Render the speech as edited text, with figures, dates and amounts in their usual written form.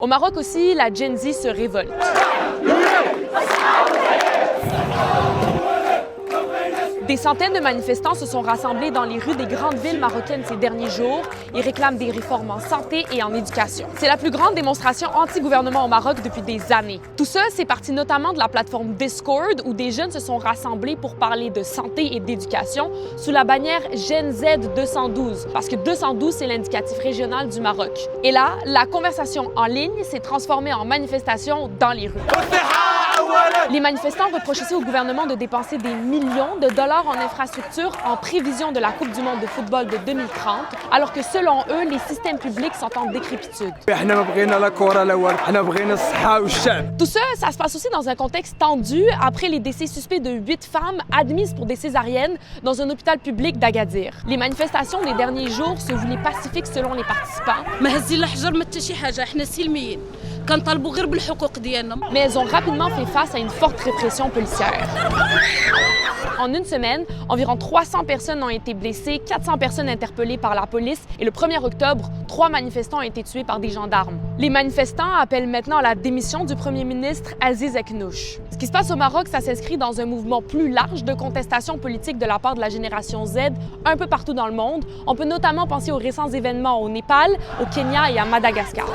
Au Maroc aussi, la Gen Z se révolte. Des centaines de manifestants se sont rassemblés dans les rues des grandes villes marocaines ces derniers jours. Ils réclament des réformes en santé et en éducation. C'est la plus grande démonstration anti-gouvernement au Maroc depuis des années. Tout ça, c'est parti notamment de la plateforme Discord, où des jeunes se sont rassemblés pour parler de santé et d'éducation sous la bannière Gen Z 212, parce que 212, c'est l'indicatif régional du Maroc. Et là, la conversation en ligne s'est transformée en manifestation dans les rues. Les manifestants reprochent aussi au gouvernement de dépenser des millions de dollars en infrastructures en prévision de la Coupe du monde de football de 2030, alors que selon eux, les systèmes publics sont en décrépitude. Tout ça, ça se passe aussi dans un contexte tendu après les décès suspects de 8 femmes admises pour des césariennes dans un hôpital public d'Agadir. Les manifestations des derniers jours se voulaient pacifiques selon les participants. Mais elles ont rapidement fait face à une forte répression policière. En une semaine, environ 300 personnes ont été blessées, 400 personnes interpellées par la police et le 1er octobre, 3 manifestants ont été tués par des gendarmes. Les manifestants appellent maintenant à la démission du premier ministre Aziz Akhannouch. Ce qui se passe au Maroc, ça s'inscrit dans un mouvement plus large de contestation politique de la part de la génération Z un peu partout dans le monde. On peut notamment penser aux récents événements au Népal, au Kenya et à Madagascar.